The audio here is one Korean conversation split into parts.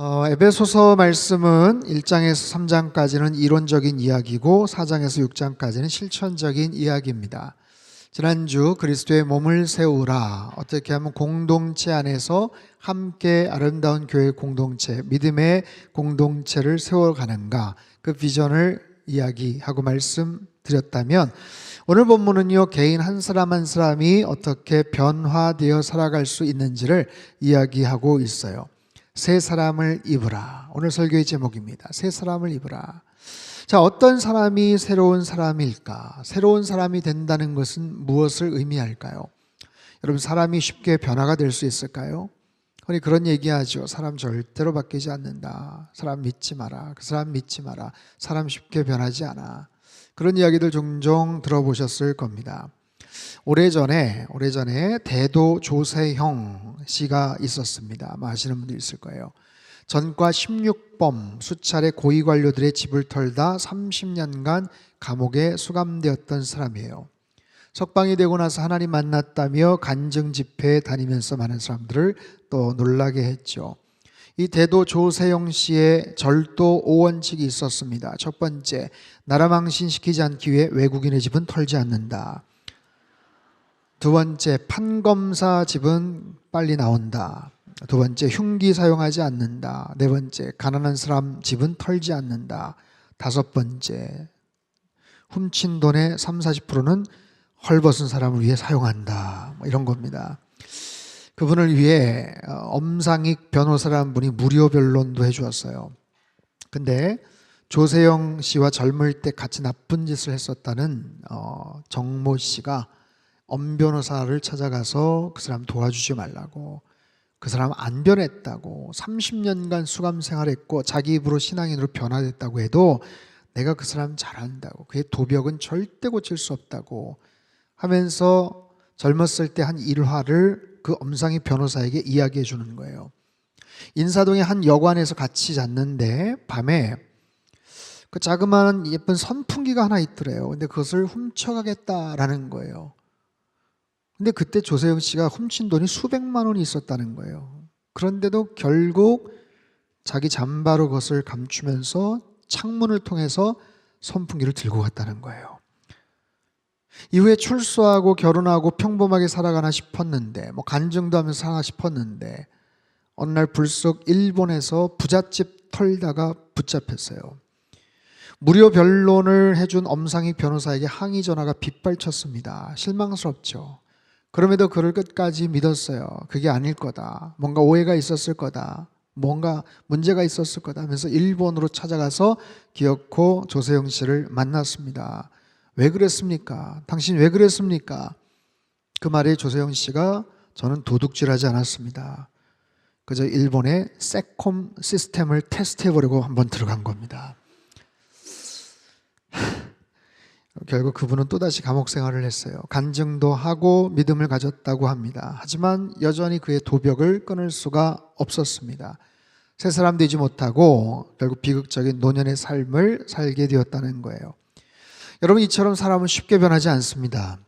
에베소서 말씀은 1장에서 3장까지는 이론적인 이야기고 4장에서 6장까지는 실천적인 이야기입니다. 지난주 그리스도의 몸을 세우라, 어떻게 하면 공동체 안에서 함께 아름다운 교회 공동체, 믿음의 공동체를 세워가는가, 그 비전을 이야기하고 말씀드렸다면, 오늘 본문은요, 개인 한 사람 한 사람이 어떻게 변화되어 살아갈 수 있는지를 이야기하고 있어요. 새 사람을 입으라. 오늘 설교의 제목입니다. 새 사람을 입으라. 자, 어떤 사람이 새로운 사람일까? 새로운 사람이 된다는 것은 무엇을 의미할까요? 여러분, 사람이 쉽게 변화가 될 수 있을까요? 우리 그런 얘기하죠. 사람 절대로 바뀌지 않는다. 사람 믿지 마라. 그 사람 믿지 마라. 사람 쉽게 변하지 않아. 그런 이야기들 종종 들어보셨을 겁니다. 오래전에 대도 조세형 씨가 있었습니다. 아마 아시는 분들 있을 거예요. 전과 16범, 수차례 고위 관료들의 집을 털다 30년간 감옥에 수감되었던 사람이에요. 석방이 되고 나서 하나님 만났다며 간증 집회에 다니면서 많은 사람들을 또 놀라게 했죠. 이 대도 조세영 씨의 절도 5원칙이 있었습니다. 첫 번째, 나라 망신시키지 않기 위해 외국인의 집은 털지 않는다. 두 번째, 판검사 집은 빨리 나온다. 두 번째, 흉기 사용하지 않는다. 네 번째, 가난한 사람 집은 털지 않는다. 다섯 번째, 훔친 돈의 30-40%는 헐벗은 사람을 위해 사용한다. 이런 겁니다. 그분을 위해 엄상익 변호사라는 분이 무료 변론도 해주었어요. 근데 조세영 씨와 젊을 때 같이 나쁜 짓을 했었다는 정모 씨가 엄 변호사를 찾아가서 그 사람 도와주지 말라고, 그 사람 안 변했다고, 30년간 수감 생활했고 자기 입으로 신앙인으로 변화됐다고 해도 내가 그 사람 잘한다고, 그의 도벽은 절대 고칠 수 없다고 하면서 젊었을 때 한 일화를 그 엄상희 변호사에게 이야기해 주는 거예요. 인사동의 한 여관에서 같이 잤는데 밤에 그 자그마한 예쁜 선풍기가 하나 있더래요. 근데 그것을 훔쳐가겠다라는 거예요. 근데 그때 조세영 씨가 훔친 돈이 수백만 원이 있었다는 거예요. 그런데도 결국 자기 잠바로 그것을 감추면서 창문을 통해서 선풍기를 들고 갔다는 거예요. 이후에 출소하고 결혼하고 평범하게 살아가나 싶었는데, 간증도 하면서 살아가나 싶었는데, 어느 날 불쑥 일본에서 부잣집 털다가 붙잡혔어요. 무료 변론을 해준 엄상익 변호사에게 항의 전화가 빗발쳤습니다. 실망스럽죠. 그럼에도 그를 끝까지 믿었어요. 그게 아닐 거다. 뭔가 오해가 있었을 거다. 뭔가 문제가 있었을 거다 하면서 일본으로 찾아가서 기어코 조세영 씨를 만났습니다. 왜 그랬습니까? 당신 왜 그랬습니까? 그 말에 조세영 씨가 저는 도둑질하지 않았습니다. 그저 일본의 세콤 시스템을 테스트해보려고 한번 들어간 겁니다. 결국 그분은 또다시 감옥 생활을 했어요. 간증도 하고 믿음을 가졌다고 합니다. 하지만 여전히 그의 도벽을 끊을 수가 없었습니다. 새 사람 되지 못하고 결국 비극적인 노년의 삶을 살게 되었다는 거예요. 여러분, 이처럼 사람은 쉽게 변하지 않습니다.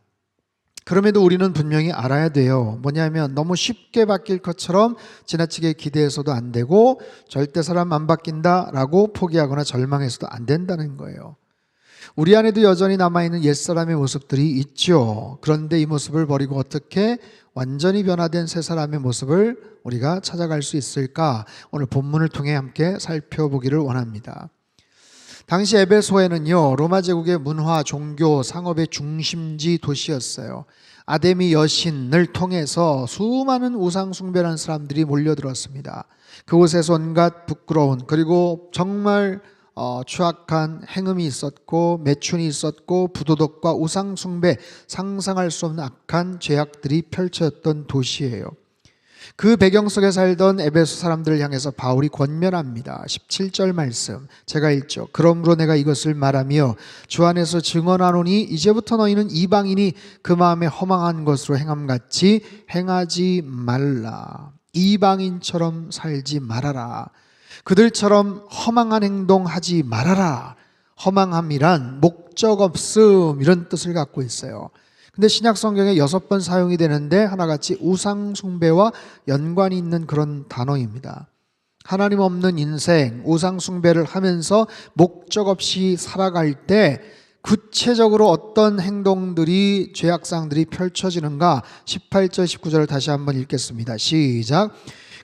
그럼에도 우리는 분명히 알아야 돼요. 뭐냐면 너무 쉽게 바뀔 것처럼 지나치게 기대해서도 안 되고, 절대 사람 안 바뀐다라고 포기하거나 절망해서도 안 된다는 거예요. 우리 안에도 여전히 남아있는 옛사람의 모습들이 있죠. 그런데 이 모습을 버리고 어떻게 완전히 변화된 새 사람의 모습을 우리가 찾아갈 수 있을까? 오늘 본문을 통해 함께 살펴보기를 원합니다. 당시 에베소에는요, 로마 제국의 문화, 종교, 상업의 중심지 도시였어요. 아데미 여신을 통해서 수많은 우상 숭배하는 사람들이 몰려들었습니다. 그곳에서 온갖 부끄러운, 그리고 정말 추악한 행음이 있었고, 매춘이 있었고, 부도덕과 우상 숭배, 상상할 수 없는 악한 죄악들이 펼쳐졌던 도시예요. 그 배경 속에 살던 에베소 사람들을 향해서 바울이 권면합니다. 17절 말씀 제가 읽죠. 그러므로 내가 이것을 말하며 주 안에서 증언하노니 이제부터 너희는 이방인이 그 마음에 허망한 것으로 행함같이 행하지 말라. 이방인처럼 살지 말아라. 그들처럼 허망한 행동하지 말아라. 허망함이란 목적 없음, 이런 뜻을 갖고 있어요. 근데 신약 성경에 6번 사용이 되는데 하나같이 우상 숭배와 연관이 있는 그런 단어입니다. 하나님 없는 인생, 우상 숭배를 하면서 목적 없이 살아갈 때 구체적으로 어떤 행동들이, 죄악상들이 펼쳐지는가? 18절 19절을 다시 한번 읽겠습니다. 시작.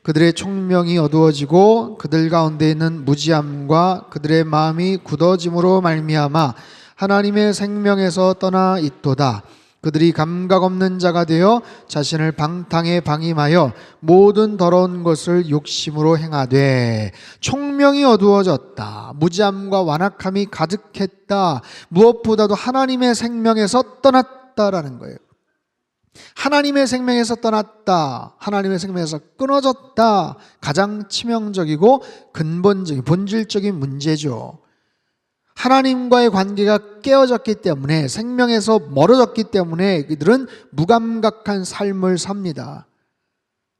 그들의 총명이 어두워지고 그들 가운데 있는 무지함과 그들의 마음이 굳어짐으로 말미암아 하나님의 생명에서 떠나 있도다. 그들이 감각 없는 자가 되어 자신을 방탕에 방임하여 모든 더러운 것을 욕심으로 행하되, 총명이 어두워졌다. 무지함과 완악함이 가득했다. 무엇보다도 하나님의 생명에서 떠났다라는 거예요. 하나님의 생명에서 떠났다. 하나님의 생명에서 끊어졌다. 가장 치명적이고 근본적인, 본질적인 문제죠. 하나님과의 관계가 깨어졌기 때문에, 생명에서 멀어졌기 때문에 그들은 무감각한 삶을 삽니다.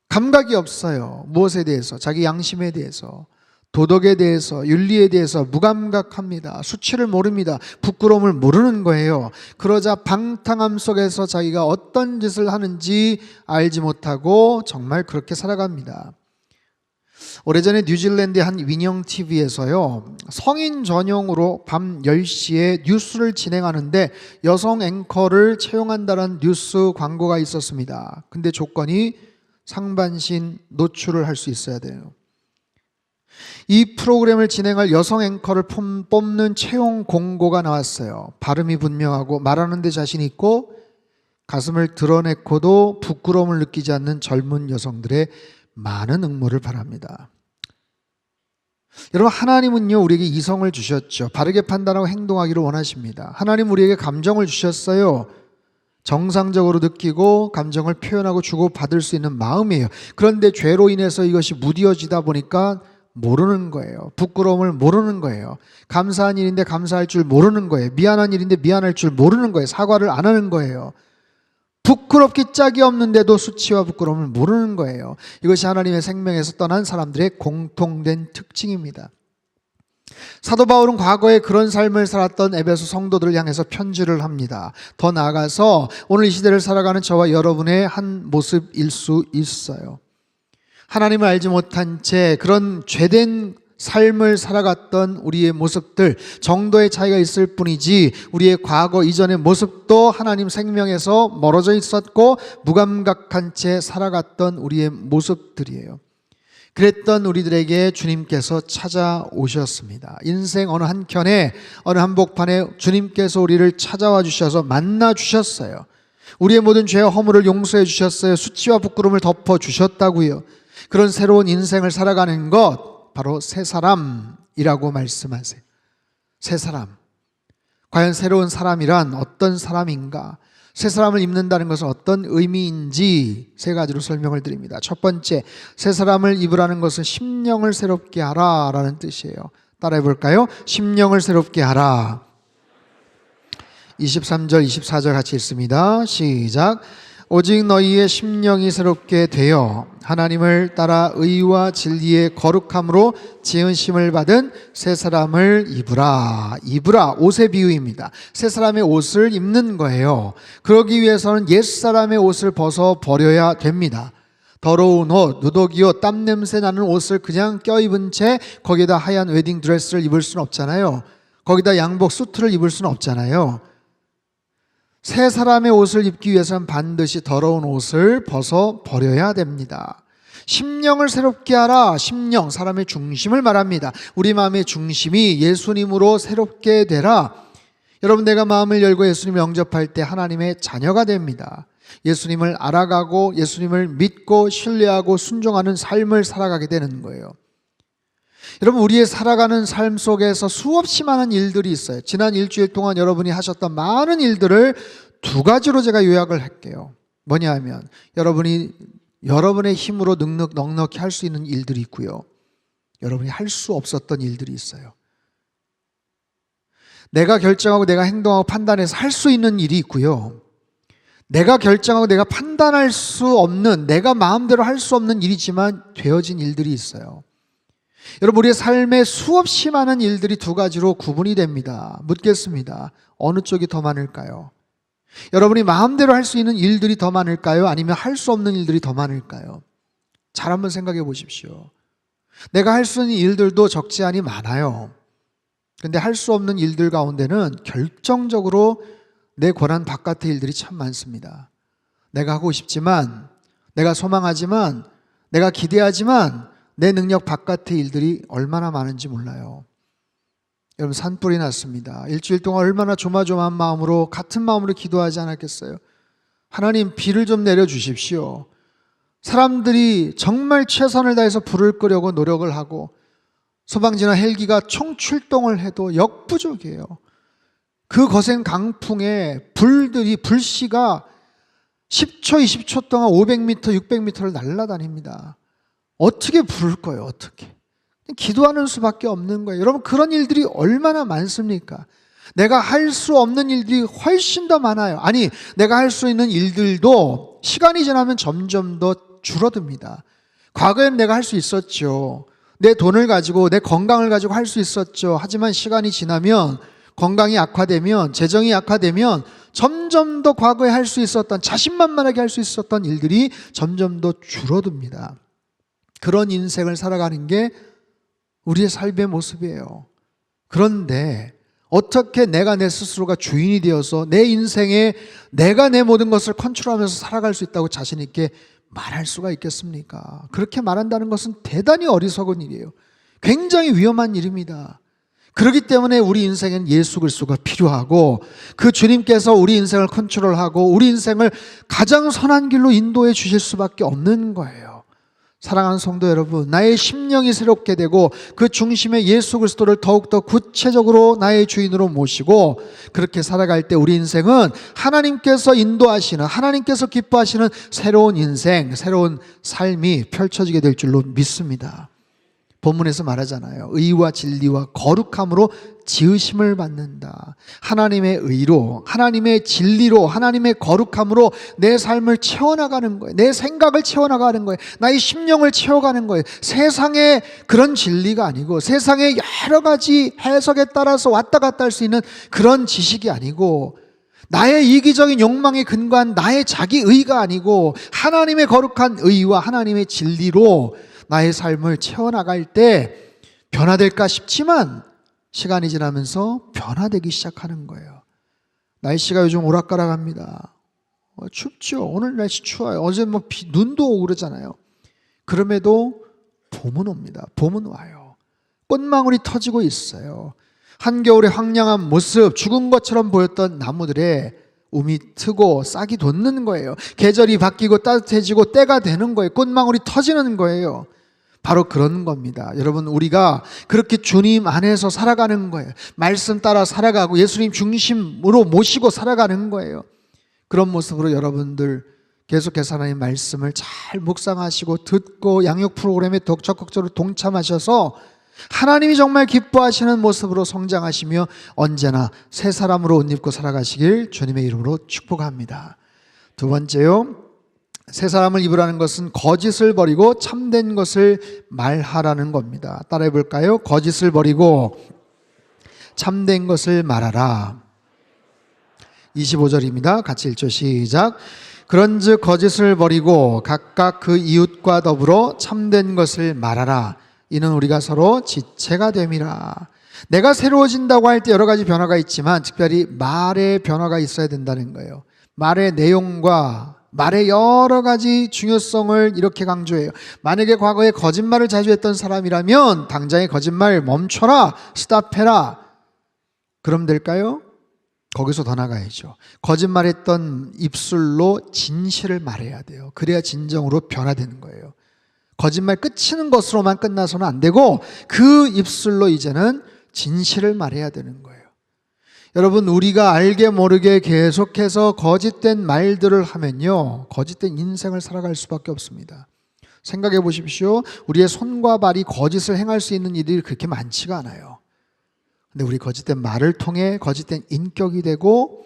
감각이 없어요. 무엇에 대해서? 자기 양심에 대해서, 도덕에 대해서, 윤리에 대해서 무감각합니다. 수치를 모릅니다. 부끄러움을 모르는 거예요. 그러자 방탕함 속에서 자기가 어떤 짓을 하는지 알지 못하고 정말 그렇게 살아갑니다. 오래전에 뉴질랜드의 한 위령 TV에서요, 성인 전용으로 밤 10시에 뉴스를 진행하는데 여성 앵커를 채용한다는 뉴스 광고가 있었습니다. 근데 조건이 상반신 노출을 할 수 있어야 돼요. 이 프로그램을 진행할 여성 앵커를 뽑는 채용 공고가 나왔어요. 발음이 분명하고 말하는 데 자신 있고 가슴을 드러내고도 부끄러움을 느끼지 않는 젊은 여성들의 많은 응모를 바랍니다. 여러분, 하나님은요 우리에게 이성을 주셨죠. 바르게 판단하고 행동하기를 원하십니다. 하나님 우리에게 감정을 주셨어요. 정상적으로 느끼고 감정을 표현하고 주고받을 수 있는 마음이에요. 그런데 죄로 인해서 이것이 무뎌지다 보니까 모르는 거예요. 부끄러움을 모르는 거예요. 감사한 일인데 감사할 줄 모르는 거예요. 미안한 일인데 미안할 줄 모르는 거예요. 사과를 안 하는 거예요. 부끄럽기 짝이 없는데도 수치와 부끄러움을 모르는 거예요. 이것이 하나님의 생명에서 떠난 사람들의 공통된 특징입니다. 사도 바울은 과거에 그런 삶을 살았던 에베소 성도들을 향해서 편지를 합니다. 더 나아가서 오늘 이 시대를 살아가는 저와 여러분의 한 모습일 수 있어요. 하나님을 알지 못한 채 그런 죄된 삶을 살아갔던 우리의 모습들, 정도의 차이가 있을 뿐이지 우리의 과거 이전의 모습도 하나님 생명에서 멀어져 있었고 무감각한 채 살아갔던 우리의 모습들이에요. 그랬던 우리들에게 주님께서 찾아오셨습니다. 인생 어느 한켠에, 어느 한복판에 주님께서 우리를 찾아와 주셔서 만나 주셨어요. 우리의 모든 죄와 허물을 용서해 주셨어요. 수치와 부끄러움을 덮어 주셨다고요. 그런 새로운 인생을 살아가는 것, 바로 새 사람이라고 말씀하세요. 새 사람. 과연 새로운 사람이란 어떤 사람인가? 새 사람을 입는다는 것은 어떤 의미인지 세 가지로 설명을 드립니다. 첫 번째, 새 사람을 입으라는 것은 심령을 새롭게 하라 라는 뜻이에요. 따라해 볼까요? 심령을 새롭게 하라. 23절 24절 같이 읽습니다. 시작. 오직 너희의 심령이 새롭게 되어 하나님을 따라 의와 진리의 거룩함으로 지으심을 받은 새 사람을 입으라. 입으라, 옷의 비유입니다. 새 사람의 옷을 입는 거예요. 그러기 위해서는 옛 사람의 옷을 벗어 버려야 됩니다. 더러운 옷, 누더기 옷, 땀 냄새 나는 옷을 그냥 껴입은 채 거기다 하얀 웨딩 드레스를 입을 수는 없잖아요. 거기다 양복 수트를 입을 수는 없잖아요. 새 사람의 옷을 입기 위해서는 반드시 더러운 옷을 벗어 버려야 됩니다. 심령을 새롭게 하라. 심령, 사람의 중심을 말합니다. 우리 마음의 중심이 예수님으로 새롭게 되라. 여러분, 내가 마음을 열고 예수님을 영접할 때 하나님의 자녀가 됩니다. 예수님을 알아가고 예수님을 믿고 신뢰하고 순종하는 삶을 살아가게 되는 거예요. 여러분, 우리의 살아가는 삶 속에서 수없이 많은 일들이 있어요. 지난 일주일 동안 여러분이 하셨던 많은 일들을 두 가지로 제가 요약을 할게요. 뭐냐 하면 여러분이 여러분의 힘으로 넉넉히 할 수 있는 일들이 있고요. 여러분이 할 수 없었던 일들이 있어요. 내가 결정하고 내가 행동하고 판단해서 할 수 있는 일이 있고요. 내가 결정하고 내가 판단할 수 없는, 내가 마음대로 할 수 없는 일이지만 되어진 일들이 있어요. 여러분, 우리의 삶에 수없이 많은 일들이 두 가지로 구분이 됩니다. 묻겠습니다. 어느 쪽이 더 많을까요? 여러분이 마음대로 할 수 있는 일들이 더 많을까요? 아니면 할 수 없는 일들이 더 많을까요? 잘 한번 생각해 보십시오. 내가 할 수 있는 일들도 적지 않이 많아요. 근데 할 수 없는 일들 가운데는 결정적으로 내 권한 바깥의 일들이 참 많습니다. 내가 하고 싶지만, 내가 소망하지만, 내가 기대하지만 내 능력 바깥의 일들이 얼마나 많은지 몰라요. 여러분, 산불이 났습니다. 일주일 동안 얼마나 조마조마한 마음으로, 같은 마음으로 기도하지 않았겠어요? 하나님, 비를 좀 내려주십시오. 사람들이 정말 최선을 다해서 불을 끄려고 노력을 하고 소방지나 헬기가 총출동을 해도 역부족이에요. 그 거센 강풍에 불씨가 10초, 20초 동안 500m, 600m를 날아다닙니다. 어떻게 불을 꺼요? 어떻게? 기도하는 수밖에 없는 거예요. 여러분, 그런 일들이 얼마나 많습니까? 내가 할 수 없는 일들이 훨씬 더 많아요. 아니, 내가 할 수 있는 일들도 시간이 지나면 점점 더 줄어듭니다. 과거에는 내가 할 수 있었죠. 내 돈을 가지고, 내 건강을 가지고 할 수 있었죠. 하지만 시간이 지나면, 건강이 악화되면, 재정이 약화되면 점점 더 과거에 할 수 있었던, 자신만만하게 할 수 있었던 일들이 점점 더 줄어듭니다. 그런 인생을 살아가는 게 우리의 삶의 모습이에요. 그런데 어떻게 내가 내 스스로가 주인이 되어서 내 인생에 내가 내 모든 것을 컨트롤하면서 살아갈 수 있다고 자신 있게 말할 수가 있겠습니까? 그렇게 말한다는 것은 대단히 어리석은 일이에요. 굉장히 위험한 일입니다. 그렇기 때문에 우리 인생엔 예수 그리스도가 필요하고, 그 주님께서 우리 인생을 컨트롤하고 우리 인생을 가장 선한 길로 인도해 주실 수밖에 없는 거예요. 사랑하는 성도 여러분, 나의 심령이 새롭게 되고 그 중심에 예수 그리스도를 더욱더 구체적으로 나의 주인으로 모시고 그렇게 살아갈 때 우리 인생은 하나님께서 인도하시는, 하나님께서 기뻐하시는 새로운 인생, 새로운 삶이 펼쳐지게 될 줄로 믿습니다. 본문에서 말하잖아요. 의와 진리와 거룩함으로 지으심을 받는다. 하나님의 의로, 하나님의 진리로, 하나님의 거룩함으로 내 삶을 채워나가는 거예요. 내 생각을 채워나가는 거예요. 나의 심령을 채워가는 거예요. 세상의 그런 진리가 아니고, 세상의 여러 가지 해석에 따라서 왔다 갔다 할 수 있는 그런 지식이 아니고, 나의 이기적인 욕망에 근거한 나의 자기 의가 아니고 하나님의 거룩한 의와 하나님의 진리로 나의 삶을 채워나갈 때 변화될까 싶지만 시간이 지나면서 변화되기 시작하는 거예요. 날씨가 요즘 오락가락합니다. 춥죠. 오늘 날씨 추워요. 어제 눈도 오고 그러잖아요. 그럼에도 봄은 옵니다. 봄은 와요. 꽃망울이 터지고 있어요. 한겨울의 황량한 모습, 죽은 것처럼 보였던 나무들의 움이 트고 싹이 돋는 거예요. 계절이 바뀌고 따뜻해지고 때가 되는 거예요. 꽃망울이 터지는 거예요. 바로 그런 겁니다. 여러분, 우리가 그렇게 주님 안에서 살아가는 거예요. 말씀 따라 살아가고 예수님 중심으로 모시고 살아가는 거예요. 그런 모습으로 여러분들 계속해서 하나님의 말씀을 잘 묵상하시고 듣고 양육 프로그램에 적극적으로 동참하셔서 하나님이 정말 기뻐하시는 모습으로 성장하시며 언제나 새 사람으로 옷 입고 살아가시길 주님의 이름으로 축복합니다. 두 번째요, 새 사람을 입으라는 것은 거짓을 버리고 참된 것을 말하라는 겁니다. 따라해 볼까요? 거짓을 버리고 참된 것을 말하라. 25절입니다. 같이 읽죠. 시작. 그런즉 거짓을 버리고 각각 그 이웃과 더불어 참된 것을 말하라. 이는 우리가 서로 지체가 됨이라. 내가 새로워진다고 할 때 여러 가지 변화가 있지만 특별히 말의 변화가 있어야 된다는 거예요. 말의 내용과 말의 여러 가지 중요성을 이렇게 강조해요. 만약에 과거에 거짓말을 자주 했던 사람이라면 당장의 거짓말 멈춰라, 스탑해라. 그럼 될까요? 거기서 더 나가야죠. 거짓말했던 입술로 진실을 말해야 돼요. 그래야 진정으로 변화되는 거예요. 거짓말 끝이는 것으로만 끝나서는 안 되고 그 입술로 이제는 진실을 말해야 되는 거예요. 여러분, 우리가 알게 모르게 계속해서 거짓된 말들을 하면요, 거짓된 인생을 살아갈 수밖에 없습니다. 생각해 보십시오. 우리의 손과 발이 거짓을 행할 수 있는 일이 그렇게 많지가 않아요. 근데 우리 거짓된 말을 통해 거짓된 인격이 되고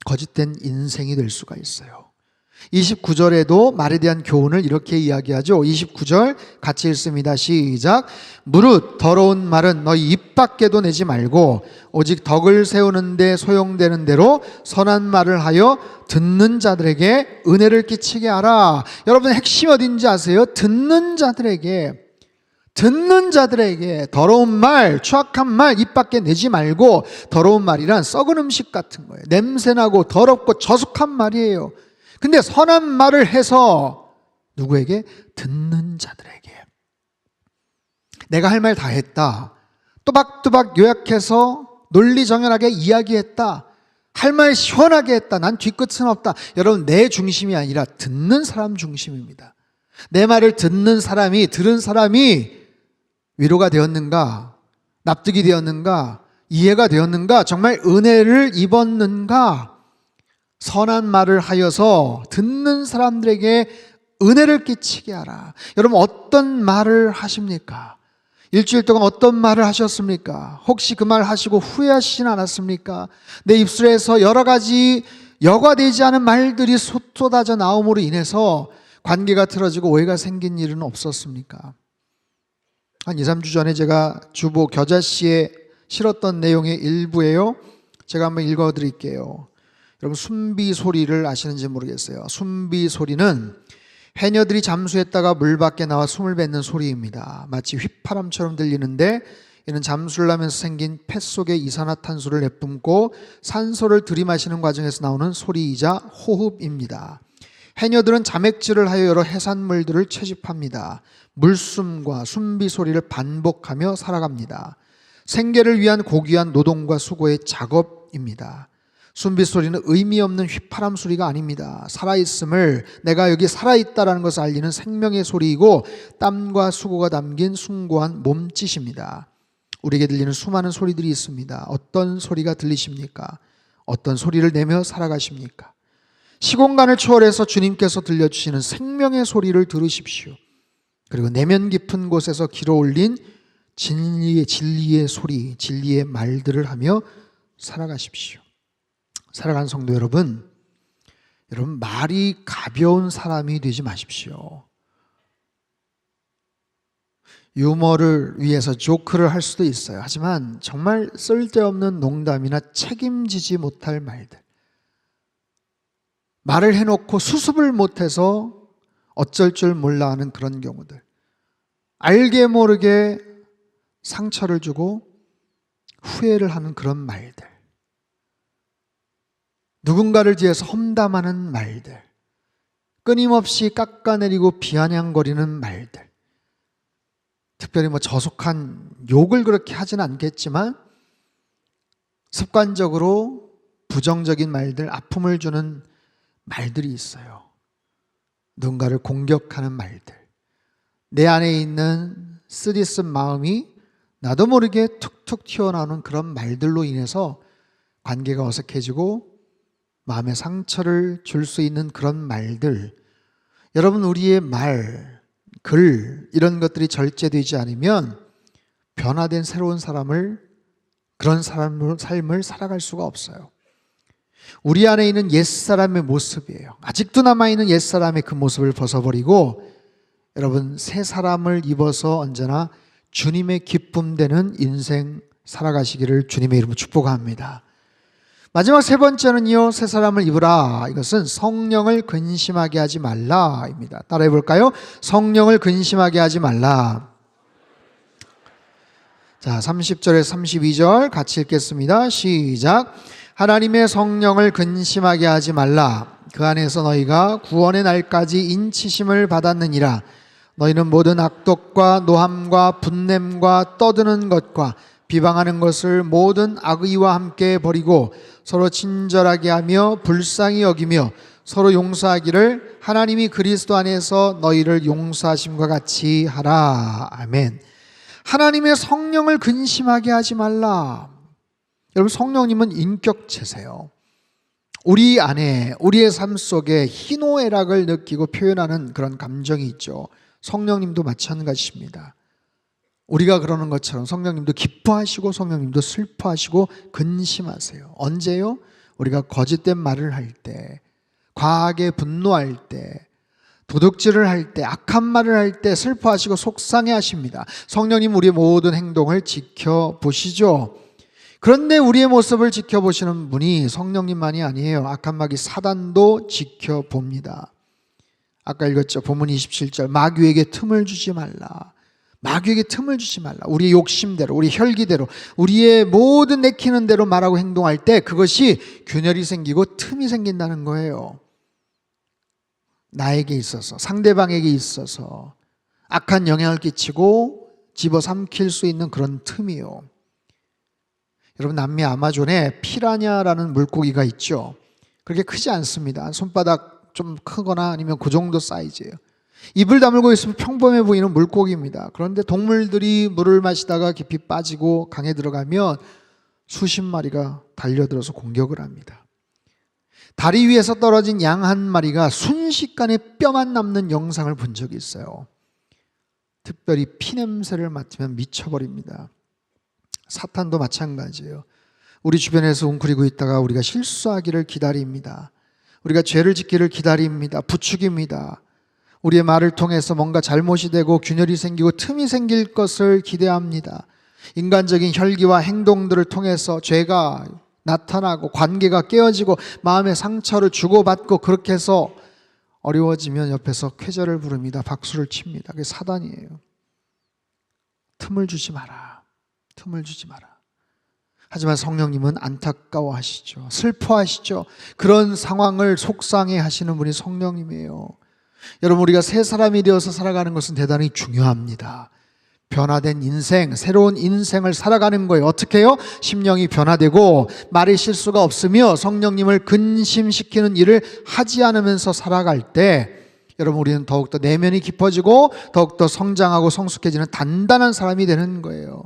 거짓된 인생이 될 수가 있어요. 29절에도 말에 대한 교훈을 이렇게 이야기하죠. 29절 같이 읽습니다. 시작. 무릇 더러운 말은 너희 입 밖에도 내지 말고 오직 덕을 세우는 데 소용되는 대로 선한 말을 하여 듣는 자들에게 은혜를 끼치게 하라. 여러분, 핵심이 어딘지 아세요? 듣는 자들에게 듣는 자들에게 더러운 말, 추악한 말 입 밖에 내지 말고, 더러운 말이란 썩은 음식 같은 거예요. 냄새나고 더럽고 저속한 말이에요. 근데 선한 말을 해서 누구에게? 듣는 자들에게. 내가 할 말 다 했다. 또박또박 요약해서 논리정연하게 이야기했다. 할 말 시원하게 했다. 난 뒤끝은 없다. 여러분, 내 중심이 아니라 듣는 사람 중심입니다. 내 말을 듣는 사람이, 들은 사람이 위로가 되었는가? 납득이 되었는가? 이해가 되었는가? 정말 은혜를 입었는가? 선한 말을 하여서 듣는 사람들에게 은혜를 끼치게 하라. 여러분, 어떤 말을 하십니까? 일주일 동안 어떤 말을 하셨습니까? 혹시 그 말 하시고 후회하시진 않았습니까? 내 입술에서 여러 가지 여과되지 않은 말들이 쏟아져 나옴으로 인해서 관계가 틀어지고 오해가 생긴 일은 없었습니까? 한 2, 3주 전에 제가 주보 겨자씨에 실었던 내용의 일부예요. 제가 한번 읽어드릴게요. 여러분, 순비 소리를 아시는지 모르겠어요. 순비 소리는 해녀들이 잠수했다가 물 밖에 나와 숨을 뱉는 소리입니다. 마치 휘파람처럼 들리는데, 이는 잠수를 하면서 생긴 폐 속에 이산화탄소를 내뿜고 산소를 들이마시는 과정에서 나오는 소리이자 호흡입니다. 해녀들은 자맥질을 하여 여러 해산물들을 채집합니다. 물숨과 순비 소리를 반복하며 살아갑니다. 생계를 위한 고귀한 노동과 수고의 작업입니다. 순비 소리는 의미 없는 휘파람 소리가 아닙니다. 살아있음을, 내가 여기 살아있다라는 것을 알리는 생명의 소리이고, 땀과 수고가 담긴 숭고한 몸짓입니다. 우리에게 들리는 수많은 소리들이 있습니다. 어떤 소리가 들리십니까? 어떤 소리를 내며 살아가십니까? 시공간을 초월해서 주님께서 들려주시는 생명의 소리를 들으십시오. 그리고 내면 깊은 곳에서 길어올린 진리의 소리, 진리의 말들을 하며 살아가십시오. 사랑하는 성도 여러분, 말이 가벼운 사람이 되지 마십시오. 유머를 위해서 조크를 할 수도 있어요. 하지만 정말 쓸데없는 농담이나 책임지지 못할 말들, 말을 해놓고 수습을 못해서 어쩔 줄 몰라 하는 그런 경우들, 알게 모르게 상처를 주고 후회를 하는 그런 말들, 누군가를 뒤에서 험담하는 말들, 끊임없이 깎아내리고 비아냥거리는 말들, 특별히 저속한 욕을 그렇게 하진 않겠지만 습관적으로 부정적인 말들, 아픔을 주는 말들이 있어요. 누군가를 공격하는 말들, 내 안에 있는 쓰디쓴 마음이 나도 모르게 툭툭 튀어나오는 그런 말들로 인해서 관계가 어색해지고 마음에 상처를 줄 수 있는 그런 말들, 여러분, 우리의 말, 글, 이런 것들이 절제되지 않으면 변화된 새로운 그런 삶을 살아갈 수가 없어요. 우리 안에 있는 옛사람의 모습이에요. 아직도 남아있는 옛사람의 그 모습을 벗어버리고 여러분, 새 사람을 입어서 언제나 주님의 기쁨 되는 인생 살아가시기를 주님의 이름으로 축복합니다. 마지막 세 번째는요, 새 사람을 입으라. 이것은 성령을 근심하게 하지 말라입니다. 따라해 볼까요? 성령을 근심하게 하지 말라. 자, 30절에서 32절 같이 읽겠습니다. 시작. 하나님의 성령을 근심하게 하지 말라. 그 안에서 너희가 구원의 날까지 인치심을 받았느니라. 너희는 모든 악독과 노함과 분냄과 떠드는 것과 비방하는 것을 모든 악의와 함께 버리고 서로 친절하게 하며 불쌍히 여기며 서로 용서하기를 하나님이 그리스도 안에서 너희를 용서하심과 같이 하라. 아멘. 하나님의 성령을 근심하게 하지 말라. 여러분, 성령님은 인격체세요. 우리 안에, 우리의 삶 속에 희노애락을 느끼고 표현하는 그런 감정이 있죠. 성령님도 마찬가지입니다. 우리가 그러는 것처럼 성령님도 기뻐하시고 성령님도 슬퍼하시고 근심하세요. 언제요? 우리가 거짓된 말을 할 때, 과하게 분노할 때, 도둑질을 할 때, 악한 말을 할 때 슬퍼하시고 속상해 하십니다. 성령님 우리의 모든 행동을 지켜보시죠. 그런데 우리의 모습을 지켜보시는 분이 성령님만이 아니에요. 악한 마귀 사단도 지켜봅니다. 아까 읽었죠. 본문 27절, 마귀에게 틈을 주지 말라. 마귀에게 틈을 주지 말라. 우리의 욕심대로, 우리 혈기대로, 우리의 모든 내키는 대로 말하고 행동할 때 그것이 균열이 생기고 틈이 생긴다는 거예요. 나에게 있어서, 상대방에게 있어서 악한 영향을 끼치고 집어삼킬 수 있는 그런 틈이요. 여러분, 남미 아마존에 피라냐라는 물고기가 있죠. 그렇게 크지 않습니다. 손바닥 좀 크거나 아니면 그 정도 사이즈예요. 입을 다물고 있으면 평범해 보이는 물고기입니다. 그런데 동물들이 물을 마시다가 깊이 빠지고 강에 들어가면 수십 마리가 달려들어서 공격을 합니다. 다리 위에서 떨어진 양 한 마리가 순식간에 뼈만 남는 영상을 본 적이 있어요. 특별히 피냄새를 맡으면 미쳐버립니다. 사탄도 마찬가지예요. 우리 주변에서 웅크리고 있다가 우리가 실수하기를 기다립니다. 우리가 죄를 짓기를 기다립니다. 부추깁니다. 우리의 말을 통해서 뭔가 잘못이 되고 균열이 생기고 틈이 생길 것을 기대합니다. 인간적인 혈기와 행동들을 통해서 죄가 나타나고 관계가 깨어지고 마음의 상처를 주고받고 그렇게 해서 어려워지면 옆에서 쾌절을 부릅니다. 박수를 칩니다. 그게 사단이에요. 틈을 주지 마라. 틈을 주지 마라. 하지만 성령님은 안타까워하시죠. 슬퍼하시죠. 그런 상황을 속상해 하시는 분이 성령님이에요. 여러분, 우리가 새 사람이 되어서 살아가는 것은 대단히 중요합니다. 변화된 인생, 새로운 인생을 살아가는 거예요. 어떻게 해요? 심령이 변화되고 말의 실수가 없으며 성령님을 근심시키는 일을 하지 않으면서 살아갈 때 여러분, 우리는 더욱더 내면이 깊어지고 더욱더 성장하고 성숙해지는 단단한 사람이 되는 거예요.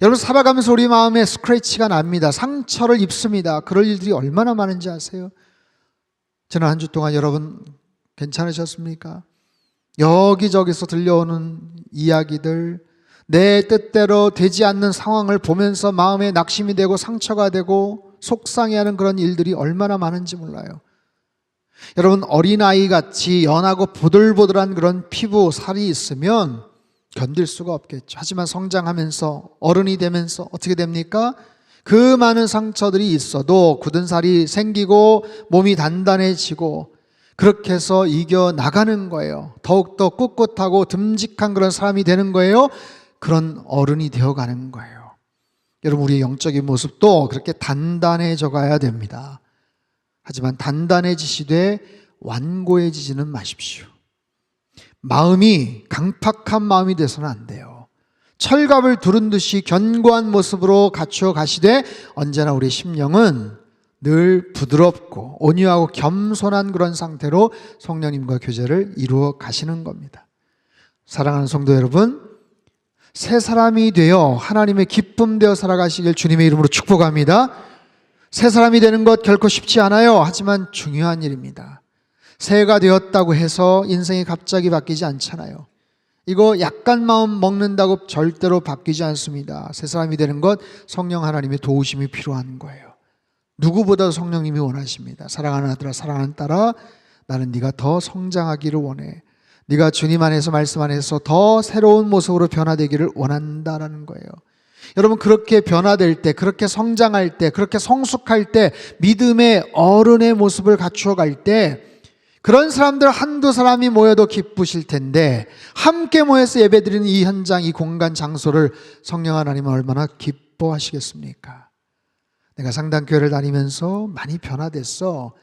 여러분, 살아가면서 우리 마음에 스크래치가 납니다. 상처를 입습니다. 그럴 일들이 얼마나 많은지 아세요? 지난 한 주 동안 여러분 괜찮으셨습니까? 여기저기서 들려오는 이야기들, 내 뜻대로 되지 않는 상황을 보면서 마음에 낙심이 되고 상처가 되고 속상해하는 그런 일들이 얼마나 많은지 몰라요. 여러분, 어린아이같이 연하고 보들보들한 그런 피부, 살이 있으면 견딜 수가 없겠죠. 하지만 성장하면서 어른이 되면서 어떻게 됩니까? 그 많은 상처들이 있어도 굳은 살이 생기고 몸이 단단해지고 그렇게 해서 이겨나가는 거예요. 더욱더 꿋꿋하고 듬직한 그런 사람이 되는 거예요. 그런 어른이 되어가는 거예요. 여러분, 우리의 영적인 모습도 그렇게 단단해져 가야 됩니다. 하지만 단단해지시되 완고해지지는 마십시오. 마음이 강팍한 마음이 돼서는 안 돼요. 철갑을 두른 듯이 견고한 모습으로 갖추어 가시되 언제나 우리 심령은 늘 부드럽고 온유하고 겸손한 그런 상태로 성령님과 교제를 이루어 가시는 겁니다. 사랑하는 성도 여러분, 새 사람이 되어 하나님의 기쁨 되어 살아가시길 주님의 이름으로 축복합니다. 새 사람이 되는 것 결코 쉽지 않아요. 하지만 중요한 일입니다. 새해가 되었다고 해서 인생이 갑자기 바뀌지 않잖아요. 이거 약간 마음 먹는다고 절대로 바뀌지 않습니다. 새 사람이 되는 것 성령 하나님의 도우심이 필요한 거예요. 누구보다도 성령님이 원하십니다. 사랑하는 아들아, 사랑하는 딸아, 나는 네가 더 성장하기를 원해. 네가 주님 안에서 말씀 안에서 더 새로운 모습으로 변화되기를 원한다라는 거예요. 여러분, 그렇게 변화될 때, 그렇게 성장할 때, 그렇게 성숙할 때, 믿음의 어른의 모습을 갖추어 갈 때 그런 사람들 한두 사람이 모여도 기쁘실 텐데 함께 모여서 예배드리는 이 현장, 이 공간, 장소를 성령 하나님은 얼마나 기뻐하시겠습니까? 내가 상당교회를 다니면서 많이 변화됐어.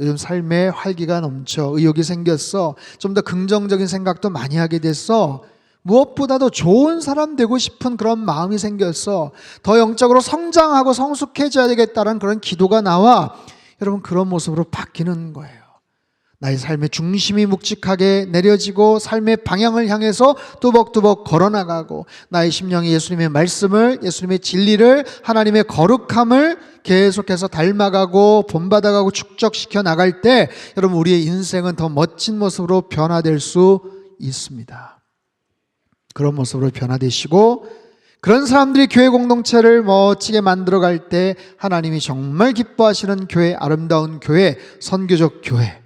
요즘 삶에 활기가 넘쳐. 의욕이 생겼어. 좀 더 긍정적인 생각도 많이 하게 됐어. 무엇보다도 좋은 사람 되고 싶은 그런 마음이 생겼어. 더 영적으로 성장하고 성숙해져야 되겠다는 그런 기도가 나와. 여러분, 그런 모습으로 바뀌는 거예요. 나의 삶의 중심이 묵직하게 내려지고 삶의 방향을 향해서 뚜벅뚜벅 걸어나가고 나의 심령이 예수님의 말씀을, 예수님의 진리를, 하나님의 거룩함을 계속해서 닮아가고 본받아가고 축적시켜 나갈 때 여러분, 우리의 인생은 더 멋진 모습으로 변화될 수 있습니다. 그런 모습으로 변화되시고 그런 사람들이 교회 공동체를 멋지게 만들어갈 때 하나님이 정말 기뻐하시는 교회, 아름다운 교회, 선교적 교회,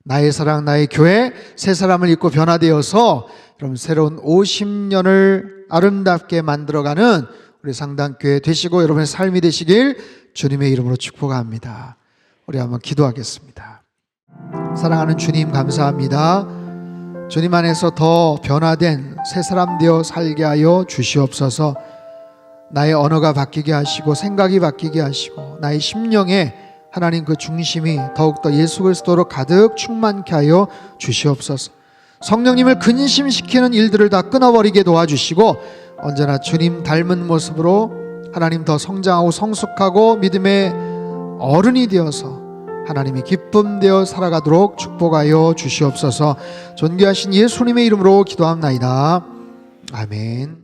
나의 사랑, 나의 교회, 새 사람을 입고 변화되어서 여러분 새로운 50년을 아름답게 만들어가는 우리 상당교회 되시고 여러분의 삶이 되시길 주님의 이름으로 축복합니다. 우리 한번 기도하겠습니다. 사랑하는 주님, 감사합니다. 주님 안에서 더 변화된 새 사람 되어 살게 하여 주시옵소서. 나의 언어가 바뀌게 하시고 생각이 바뀌게 하시고 나의 심령에 하나님 그 중심이 더욱더 예수 그리스도로 가득 충만케 하여 주시옵소서. 성령님을 근심시키는 일들을 다 끊어버리게 도와주시고 언제나 주님 닮은 모습으로 하나님 더 성장하고 성숙하고 믿음의 어른이 되어서 하나님의 기쁨 되어 살아가도록 축복하여 주시옵소서. 존귀하신 예수님의 이름으로 기도합나이다. 아멘.